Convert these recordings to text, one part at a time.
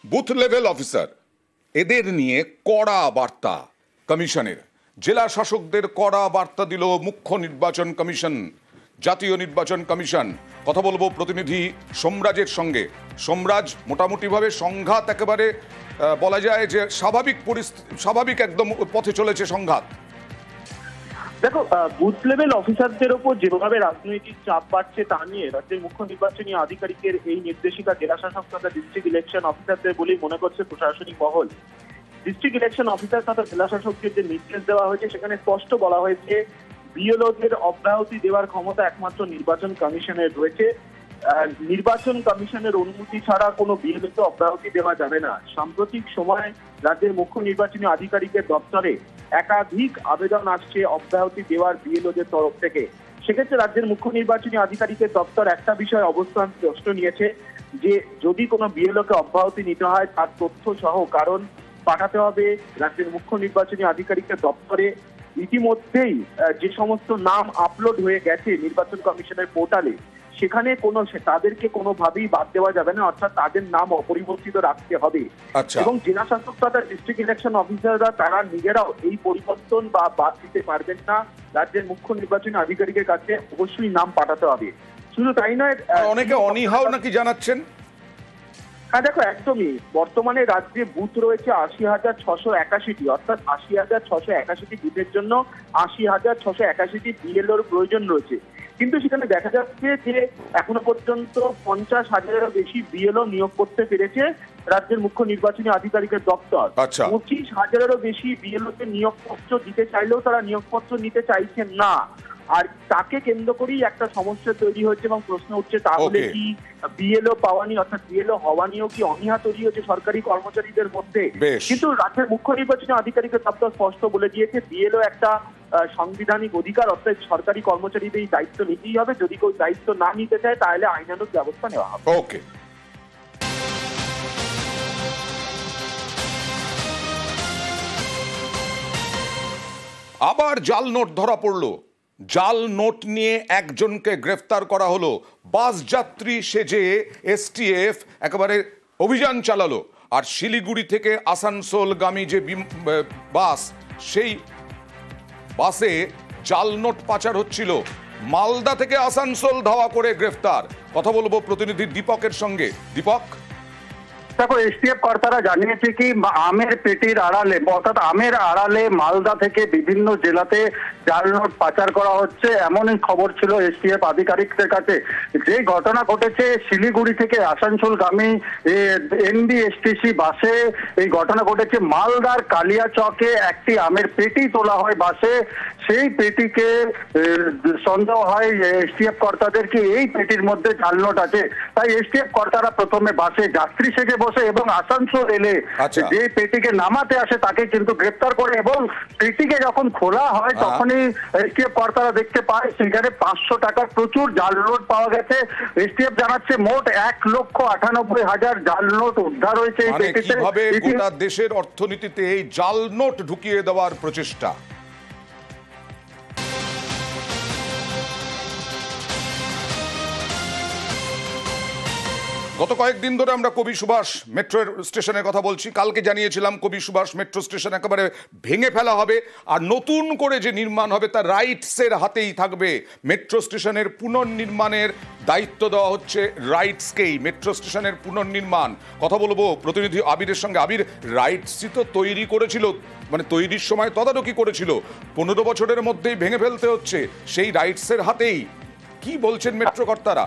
Booth level officer এদের নিয়ে কড়া বার্তা কমিশনের, জেলা শাসকদের কড়া বার্তা দিল মুখ্য নির্বাচন কমিশন, জাতীয় নির্বাচন কমিশন। কথা বলবো প্রতিনিধি সোমরাজের সঙ্গে। সোমরাজ, মোটামুটিভাবে সংঘাত একেবারে বলা যায় যে স্বাভাবিক একদম পথে চলেছে সংঘাত। দেখো, বুথ লেভেল অফিসারদের ওপর যেভাবে রাজনৈতিক চাপ বাড়ছে তা নিয়ে রাজ্যের মুখ্য নির্বাচনী আধিকারিকের এই নির্দেশিকা জেলা শাসক তথা ডিস্ট্রিক্ট ইলেকশন অফিসারদের বলেই মনে করছে প্রশাসনিক মহল। ডিস্ট্রিক্ট ইলেকশন অফিসার তথা জেলা শাসককে যে নির্দেশ দেওয়া হয়েছে সেখানে স্পষ্ট বলা হয়েছে বিএলওদের অব্যাহতি দেওয়ার ক্ষমতা একমাত্র নির্বাচন কমিশনের রয়েছে। নির্বাচন কমিশনের অনুমতি ছাড়া কোনো বিএলওকে অব্যাহতি দেওয়া যাবে না। সাম্প্রতিক সময় রাজ্যের মুখ্য নির্বাচনী আধিকারিকের দপ্তরে একাধিক আবেদন আসছে অব্যাহতি দেওয়ার বিএলওদের তরফ থেকে। সেক্ষেত্রে রাজ্যের মুখ্য নির্বাচনী আধিকারিকের দপ্তর একটা বিষয় অবস্থান স্পষ্ট নিয়েছে যে যদি কোনো বিএলওকে অব্যাহতি নিতে হয় তার তথ্য সহ কারণ পাঠাতে হবে রাজ্যের মুখ্য নির্বাচনী আধিকারিকের দপ্তরে। ইতিমধ্যেই যে সমস্ত নাম আপলোড হয়ে গেছে নির্বাচন কমিশনের পোর্টালে সেখানে তাদেরকে কোনোভাবেই বাদ দেওয়া যাবে না, অর্থাৎ তাদের নাম অপরিবর্তিত রাখতে হবে। এবং জেলা শাসক তথা ডিস্ট্রিক্ট ইলেকশন অফিসাররা তারা নিজেরাও এই পরিবর্তন বা বাদ দিতে পারবেন না। রাজ্যের মুখ্য নির্বাচনী আধিকারিকের কাছে অবশ্যই নাম পাঠাতে হবে। শুধু তাই নয়, অনেকে অনীহাও নাকি জানাচ্ছেন। হ্যাঁ দেখো, একদমই বর্তমানে রাজ্যে বুথ রয়েছে ৮০,৬৮১টি, অর্থাৎ ৮০,৬৮১টি বুথের জন্য ৮০,৬৮১টি বিএলওর প্রয়োজন রয়েছে। কিন্তু সেখানে দেখা যাচ্ছে যে এখনো পর্যন্ত ৫০,০০০-এরও বেশি বিএলও নিয়োগ করতে পেরেছে রাজ্যের মুখ্য নির্বাচনী আধিকারিকের দপ্তর। ২৫,০০০-এরও বেশি বিএলওকে নিয়োগপত্র দিতে চাইলেও তারা নিয়োগপত্র নিতে চাইছেন না। আর তাকে কেন্দ্র করেই একটা সমস্যা তৈরি হচ্ছে এবং প্রশ্ন উঠছে তাহলে কি বিএলও পাওয়া নিয়ে অর্থাৎ বিএলও হওয়া নিয়েও কি অনীহা তৈরি হচ্ছে সরকারি কর্মচারীদের মধ্যে। কিন্তু রাজ্যের মুখ্য নির্বাচনী আধিকারিকের দপ্তর স্পষ্ট বলে দিয়েছে বিএলও একটা সাংবিধানিক অধিকার, অর্থাৎ সরকারি কর্মচারীদের এই দায়িত্ব নিতেই হবে। যদি কেউ দায়িত্ব না নিতে চায় তাহলে আইনানুগ ব্যবস্থা নেওয়া হবে। ওকে, আবার জাল নোট ধরা পড়লো। জাল নোট নিয়ে একজনকে গ্রেফতার করা হলো। বাস যাত্রী সেজে এসটিএফ একেবারে অভিযান চালালো। আর শিলিগুড়ি থেকে আসানসোলগামী যে বাস, সেই বাসে জাল নোট পাচার হচ্ছিল। মালদা থেকে আসানসোল ধাওয়া করে গ্রেফতার। কথা বলবো প্রতিনিধি দীপকের সঙ্গে। দীপক, দেখো, এসটিএফ কর্তারা জানিয়েছে কি আমের পেটির আড়ালে অর্থাৎ আমের আড়ালে মালদা থেকে বিভিন্ন জেলাতে জাল নোট পাচার করা হচ্ছে, এমনই খবর ছিল এসটিএফ আধিকারিকদের কাছে। যে ঘটনা ঘটেছে শিলিগুড়ি থেকে আসানসোলগামী এনবিএসটিসি বাসে, এই ঘটনা ঘটেছে মালদার কালিয়াচকে। একটি আমের পেটি তোলা হয় বাসে, সেই পেটিকে সন্দেহ হয় এসটিএফ কর্তাদের কি এই পেটির মধ্যে জাল নোট আছে। তাই এসটিএফ কর্তারা প্রথমে বাসে যাত্রী সেজে বসে এবং আসানসোল এলে যে পেটিকে নামাতে আসে তাকে কিন্তু গ্রেপ্তার করে এবং পেটিকে যখন খোলা হয় তখনই এসটিএফ কর্তারা দেখতে পায় সেখানে ৫০০ টাকার প্রচুর জাল নোট পাওয়া গেছে। এসটিএফ জানাচ্ছে মোট ১,৯৮,০০০ জাল নোট উদ্ধার হয়েছে এই পেটিতে। কিভাবে গোটা দেশের অর্থনীতিতে এই জাল নোট ঢুকিয়ে দেওয়ার প্রচেষ্টা। গত কয়েকদিন ধরে আমরা কবি সুভাষ মেট্রো স্টেশনের কথা বলছি। কালকে জানিয়েছিলাম কবি সুভাষ মেট্রো স্টেশন একেবারে ভেঙে ফেলা হবে আর নতুন করে যে নির্মাণ হবে তার রাইটসের হাতেই থাকবে। মেট্রো স্টেশনের পুনর্নির্মাণের দায়িত্ব দেওয়া হচ্ছে রাইটসকেই। মেট্রো স্টেশনের পুনর্নির্মাণ। কথা বলবো প্রতিনিধি আবিরের সঙ্গে। আবির, রাইটসই তো তৈরি করেছিল, মানে তৈরির সময় তদারকি করেছিল, ১৫ বছরের মধ্যেই ভেঙে ফেলতে হচ্ছে সেই রাইটসের হাতেই। কি বলছেন মেট্রো কর্তারা?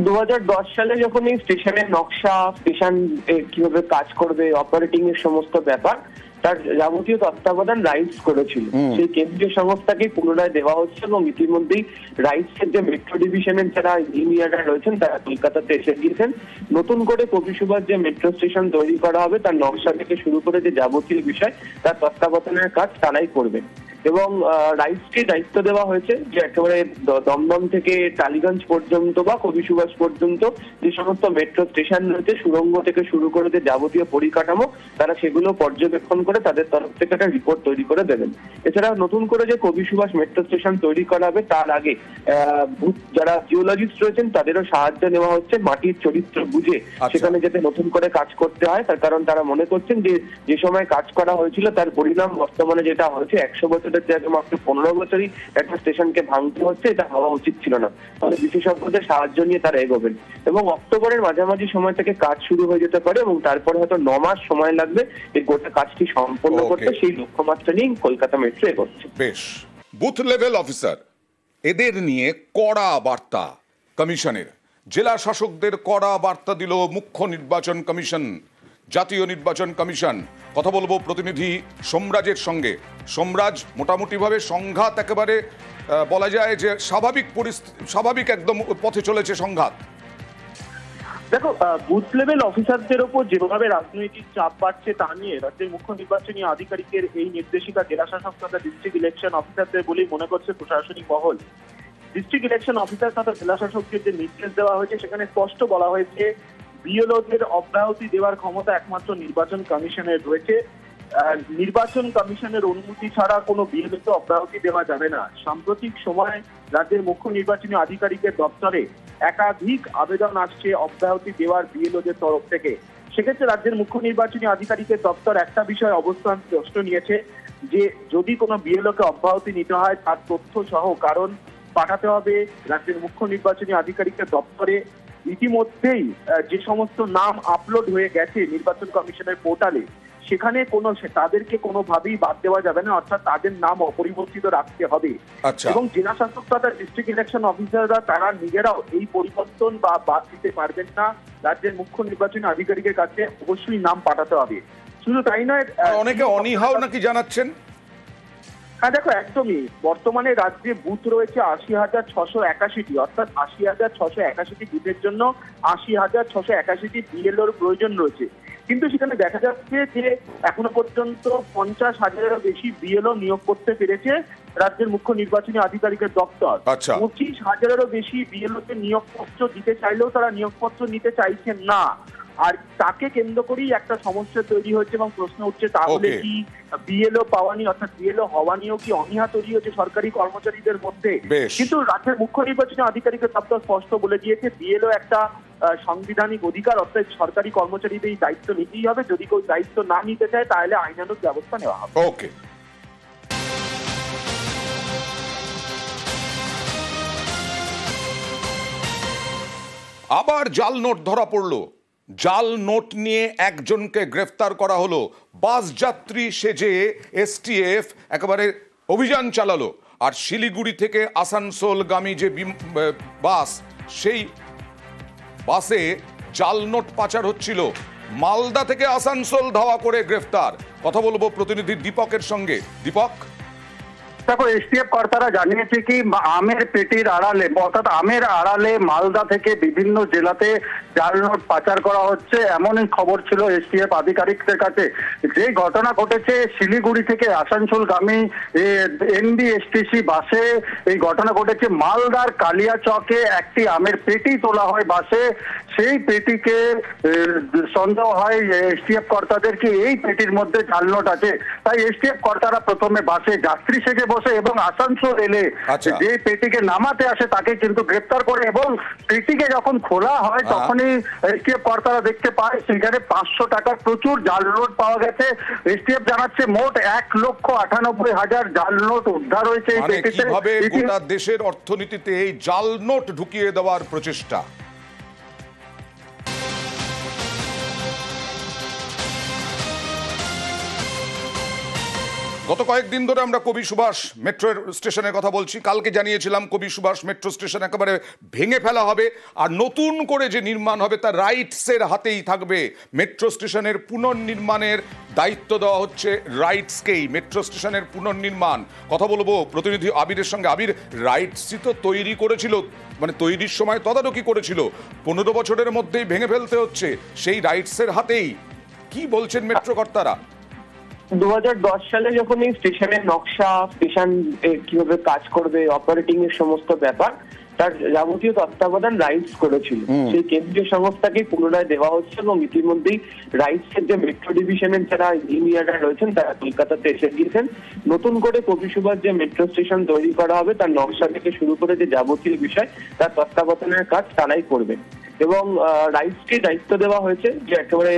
২০১০ সালে যখন এই স্টেশনের নকশা, স্টেশন কিভাবে কাজ করবে, অপারেটিং এর সমস্ত ব্যাপার, তার যাবতীয় তত্ত্বাবধান রাইটস করেছিল। সেই কেন্দ্রীয় সংস্থাকে পুনরায় দেওয়া হচ্ছে এবং ইতিমধ্যেই রাইটস এর যে মেট্রো ডিভিশনের যারা ইঞ্জিনিয়াররা রয়েছেন তারা কলকাতাতে এসে গিয়েছেন। নতুন করে কবি সুভাষ যে মেট্রো স্টেশন তৈরি করা হবে তার নকশা থেকে শুরু করে যে যাবতীয় বিষয় তার তত্ত্বাবধানের কাজ তারাই করবে। এবং রাইটসকে দায়িত্ব দেওয়া হয়েছে যে একেবারে দমদম থেকে টালিগঞ্জ পর্যন্ত বা কবি সুভাষ পর্যন্ত যে সমস্ত মেট্রো স্টেশন রয়েছে, সুড়ঙ্গ থেকে শুরু করে যে যাবতীয় পরিকাঠামো, তারা সেগুলো পর্যবেক্ষণ করে তাদের তরফ থেকে একটা রিপোর্ট তৈরি করে দেবেন। এছাড়া নতুন করে যে কবি সুভাষ মেট্রো স্টেশন তৈরি করা হবে তার আগে যারা জিওলজিস্ট রয়েছেন তাদেরও সাহায্য নেওয়া হচ্ছে মাটির চরিত্র বুঝে সেখানে যাতে নতুন করে কাজ করতে হয়। তার কারণ তারা মনে করছেন যে সময় কাজ করা হয়েছিল তার পরিণাম বর্তমানে যেটা হয়েছে 100 বছরের জায়গায় মাত্র 15 বছরই একটা স্টেশনকে ভাঙতে হচ্ছে, এটা হওয়া উচিত ছিল না। ফলে বিশেষজ্ঞদের সাহায্য নিয়ে তারা এগোবেন এবং অক্টোবরের মাঝামাঝি সময় থেকে কাজ শুরু হয়ে যেতে পারে এবং তারপরে হয়তো 9 মাস সময় লাগবে এই গোটা কাজটি সম্পন্ন করতে। সেই লক্ষ্যমাত্রা নিয়ে কলকাতা মেট্রো এগোচ্ছে। বেশ, বুথ লেভেল অফিসার এদের নিয়ে কড়া বার্তা কমিশনের, জেলা শাসকদের কড়া বার্তা দিল মুখ্য নির্বাচন কমিশন, জাতীয় নির্বাচন কমিশন। কথা বলবো প্রতিনিধি সোমরাজের সঙ্গে। সোমরাজ, মোটামুটিভাবে সংঘাত একেবারে বলা যায় যে স্বাভাবিক একদম পথে চলেছে সংঘাত। দেখো, বুথ লেভেল অফিসারদের ওপর যেভাবে রাজনৈতিক চাপ বাড়ছে তা নিয়ে রাজ্যের মুখ্য নির্বাচনী আধিকারিকের এই নির্দেশিকা জেলা শাসক তথা ডিস্ট্রিক্ট ইলেকশন অফিসারদের বলেই মনে করছে প্রশাসনিক মহল। ডিস্ট্রিক্ট ইলেকশন অফিসার তথা জেলা শাসককে যে নির্দেশ দেওয়া হয়েছে সেখানে স্পষ্ট বলা হয়েছে বিএলওদের অব্যাহতি দেওয়ার ক্ষমতা একমাত্র নির্বাচন কমিশনের রয়েছে। নির্বাচন কমিশনের অনুমতি ছাড়া কোনো বিএলওকে অব্যাহতি দেওয়া যাবে না। সাম্প্রতিক সময় রাজ্যের মুখ্য নির্বাচনী আধিকারিকের দপ্তরে একাধিক আবেদন আসছে অব্যাহতি দেওয়ার বিএলওদের তরফ থেকে। সেক্ষেত্রে রাজ্যের মুখ্য নির্বাচনী আধিকারিকের দপ্তর একটা বিষয় অবস্থান স্পষ্ট নিয়েছে যে যদি কোনো বিএলওকে অব্যাহতি নিতে হয় তার তথ্য সহ কারণ পাঠাতে হবে রাজ্যের মুখ্য নির্বাচনী আধিকারিকের দপ্তরে। ইতিমধ্যেই যে সমস্ত নাম আপলোড হয়ে গেছে নির্বাচন কমিশনের পোর্টালে সেখানে তাদেরকে কোনোভাবেই বাদ দেওয়া যাবে না, অর্থাৎ তাদের নাম অপরিবর্তিত রাখতে হবে। এবং জেলা শাসক তথা ডিস্ট্রিক্ট ইলেকশন অফিসাররা তারা নিজেরাও এই পরিবর্তন বা বাদ দিতে পারবেন না। রাজ্যের মুখ্য নির্বাচনী আধিকারিকের কাছে অবশ্যই নাম পাঠাতে হবে। শুধু তাই নয়, অনেকে অনীহাও নাকি জানাচ্ছেন। হ্যাঁ দেখো, একদমই বর্তমানে রাজ্যে বুথ রয়েছে 80,681টি, অর্থাৎ 80,681টি বুথের জন্য 80,681টি বিএলওর প্রয়োজন রয়েছে। কিন্তু সেখানে দেখা যাচ্ছে যে এখনো পর্যন্ত 50,000-এরও বেশি বিএলও নিয়োগ করতে পেরেছে রাজ্যের মুখ্য নির্বাচনী আধিকারিকের দপ্তর। 25,000-এরও বেশি বিএলওকে নিয়োগপত্র দিতে চাইলেও তারা নিয়োগপত্র নিতে চাইছেন না। আর তাকে কেন্দ্র করেই একটা সমস্যা তৈরি হচ্ছে এবং প্রশ্ন উঠছে তাহলে কি বিএলও পাওয়া নিয়ে অর্থাৎ বিএলও হওয়া নিয়েও কি অনীহা তৈরি হচ্ছে সরকারি কর্মচারীদের মধ্যে। কিন্তু রাজ্যের মুখ্য নির্বাচনী আধিকারিকের দপ্তর স্পষ্ট বলে দিয়েছে বিএলও একটা সাংবিধানিক অধিকার, অর্থাৎ সরকারি কর্মচারীদের এই দায়িত্ব নিতেই হবে। যদি কেউ দায়িত্ব না নিতে চায় তাহলে আইনানুগ ব্যবস্থা নেওয়া হবে। ওকে, আবার জাল নোট ধরা পড়লো। জাল নোট নিয়ে একজনকে গ্রেফতার করা হলো। বাস যাত্রী সেজে এসটিএফ একেবারে অভিযান চালালো। আর শিলিগুড়ি থেকে আসানসোলগামী যে বাস, সেই বাসে জাল নোট পাচার হচ্ছিল। মালদা থেকে আসানসোল ধাওয়া করে গ্রেফতার। কথা বলবো প্রতিনিধি দীপকের সঙ্গে। দীপক, দেখো, এসটিএফ কর্তারা জানিয়েছে কি আমের পেটির আড়ালে অর্থাৎ আমের আড়ালে মালদা থেকে বিভিন্ন জেলাতে জাল নোট পাচার করা হচ্ছে, এমনই খবর ছিল এসটিএফ আধিকারিকদের কাছে। যে ঘটনা ঘটেছে শিলিগুড়ি থেকে আসানসোলগামী এনবিএসটিসি বাসে এই ঘটনা ঘটেছে। মালদার কালিয়াচকে একটি আমের পেটি তোলা হয় বাসে। সেই পেটিকে সন্দেহ হয় এসটিএফ কর্তাদের কি এই পেটির মধ্যে জাল নোট আছে। তাই এসটিএফ কর্তারা প্রথমে বাসে যাত্রী সেজে বসে এবং আসানসোল এলে যে পেটিকে নামাতে আসে তাকে কিন্তু গ্রেপ্তার করে এবং পেটিকে যখন খোলা হয় তখনই এসটিএফ কর্তারা দেখতে পায় সেখানে 500 টাকার প্রচুর জাল নোট পাওয়া গেছে। এসটিএফ জানাচ্ছে মোট 1,98,000 জাল নোট উদ্ধার হয়েছে এই পেটিতে। গোটা দেশের অর্থনীতিতে এই জাল নোট ঢুকিয়ে দেওয়ার প্রচেষ্টা। গত কয়েকদিন ধরে আমরা কবি সুভাষ মেট্রো স্টেশনের কথা বলছি। কালকে জানিয়েছিলাম কবি সুভাষ মেট্রো স্টেশন একেবারে ভেঙে ফেলা হবে আর নতুন করে যে নির্মাণ হবে তা রাইটসের হাতেই থাকবে। মেট্রো স্টেশনের পুনর্নির্মাণের দায়িত্ব দেওয়া হচ্ছে রাইটসকেই। মেট্রো স্টেশনের পুনর্নির্মাণ কথা বলবো প্রতিনিধি আবিরের সঙ্গে। আবির, রাইটসই তো তৈরি করেছিল, মানে তৈরির সময় তদারকি করেছিল, 15 বছরের মধ্যেই ভেঙে ফেলতে হচ্ছে। সেই রাইটসের হাতেই কি বলছেন মেট্রো কর্তারা? 2010 সালে যখন এই স্টেশনের নকশা, স্টেশন কিভাবে কাজ করবে, অপারেটিং এর সমস্ত ব্যাপার, তার যাবতীয় তত্ত্বাবধান রাইটস করেছিল। সেই কেন্দ্রীয় সংস্থাকে পুনরায় দেওয়া হচ্ছে এবং ইতিমধ্যেই রাইটস এর যে মেট্রো ডিভিশনের যারা ইঞ্জিনিয়াররা রয়েছেন তারা কলকাতাতে এসে গিয়েছেন। নতুন করে কবি সুভাষ যে মেট্রো স্টেশন তৈরি করা হবে তার নকশা থেকে শুরু করে যে যাবতীয় বিষয় তার তত্ত্বাবধানের কাজ তারাই করবে। এবং রাইটসকে দায়িত্ব দেওয়া হয়েছে যে একেবারে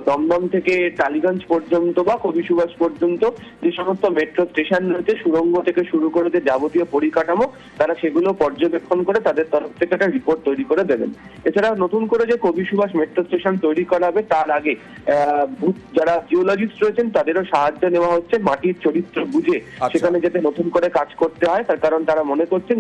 দমদম থেকে টালিগঞ্জ পর্যন্ত বা কবি সুভাষ পর্যন্ত যে সমস্ত মেট্রো স্টেশন রয়েছে, সুড়ঙ্গ থেকে শুরু করে যে যাবতীয় পরিকাঠামো, তারা সেগুলো পর্যবেক্ষণ করে তাদের তরফ থেকে একটা রিপোর্ট তৈরি করে দেবেন। এছাড়া নতুন করে যে কবি সুভাষ মেট্রো স্টেশন তৈরি করা হবে তার আগে যারা জিওলজিস্ট রয়েছেন তাদেরও সাহায্য নেওয়া হচ্ছে মাটির চরিত্র বুঝে সেখানে যাতে নতুন করে কাজ করতে হয়। তার কারণ তারা মনে করছেন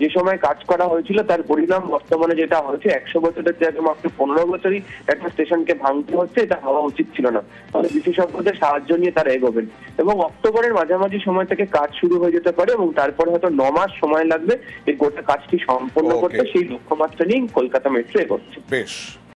যে সময় কাজ করা হয়েছিল তার পরিণাম বর্তমানে যেটা হয়েছে 100 বছরের জায়গায় মাত্র 15 বছরই একটা স্টেশনকে ভাঙতে হচ্ছে, এটা হওয়া উচিত ছিল না। তাহলে বিশেষজ্ঞদের সাহায্য নিয়ে তারা এগোবেন এবং অক্টোবরের মাঝামাঝি সময় থেকে কাজ শুরু হয়ে যেতে পারে এবং তারপরে হয়তো 9 মাস সময় লাগবে এই গোটা কাজটি সম্পন্ন করতে। সেই লক্ষ্যমাত্রা নিয়ে কলকাতা মেট্রো এগোচ্ছে। বেশ।